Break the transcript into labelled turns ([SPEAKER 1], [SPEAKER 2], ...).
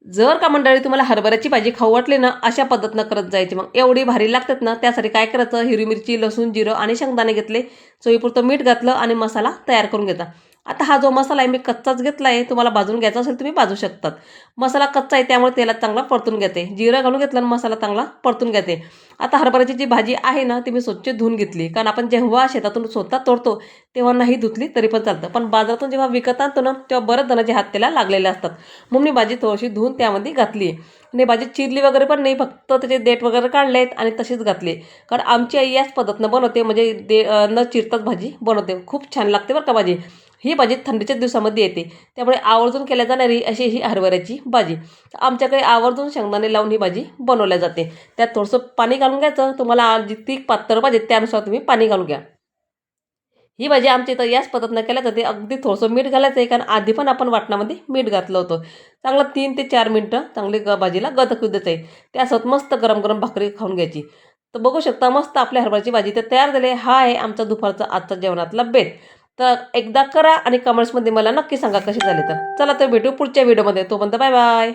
[SPEAKER 1] जर का मंडळी तुम्हाला हरभऱ्याची भाजी खाऊ वाटली ना, अशा पद्धतीनं करत जायची. मग एवढी भारी लागतात ना, त्यासाठी काय करायचं, हिरवी मिरची, लसूण, जिरं आणि शेंगदाणे घेतले, चवीपुरतं मीठ घातलं आणि मसाला तयार करून घेतला. आता हा जो मसाला आहे मी कच्चाच घेतला आहे. तुम्हाला भाजून घ्यायचा असेल तुम्ही भाजू शकतात. मसाला कच्चा आहे त्यामुळे तेलात चांगला परतून घेते. जिरं घालून घेतलं आणि मसाला चांगला परतून घेते. आता हरभऱ्याची जी भाजी आहे ना, ती मी स्वच्छ धुवून घेतली. कारण आपण जेव्हा शेतातून स्वतः तोडतो, तेव्हा नाही धुतली तरी पण चालतं. पण बाजारातून जेव्हा विकत आणतो ना, तेव्हा बरेच जणांचे हात त्याला लागलेले असतात. मग मी भाजी थोडीशी धुवून त्यामध्ये घातली आणि भाजी चिरली वगैरे पण नाही, फक्त त्याचे देठ वगैरे काढले आहेत आणि तशीच घातली. कारण आमची आई याच पद्धतीनं बनवते, म्हणजे न चिरताच भाजी बनवते. खूप छान लागते बरं का भाजी. ही भाजी थंडीच्या दिवसामध्ये येते, त्यामुळे आवर्जून केल्या जाणारी अशी ही हरभऱ्याची भाजी. आमच्याकडे आवर्जून शेंगदाणे लावून ही भाजी बनवल्या जाते. त्यात थोडंसं पाणी घालून घ्यायचं. तुम्हाला जितकी पातळ पाहिजे त्यानुसार तुम्ही पाणी घालून घ्या. ही भाजी आमच्या इथं याच पद्धतीनं केल्या जाते. अगदी थोडंसं मीठ घालायचं आहे, कारण आधी पण आपण वाटणामध्ये मीठ घातलं होतं. चांगलं 3 ते 4 मिनिटं चांगली भाजीला गदकू द्यायचं आहे. त्यासोबत मस्त गरम गरम भाकरी खाऊन घ्यायची. तर बघू शकता मस्त आपल्या हरभऱ्याची भाजी तर तयार झाली आहे. हा आहे आमचा दुपारचा आजचा जेवणातला बेत. तर एकदा करा आणि कमेंट्समध्ये मला नक्की सांगा कशी झाली तर. चला तर भेटू पुढच्या व्हिडिओमध्ये. तोपर्यंत बाय बाय.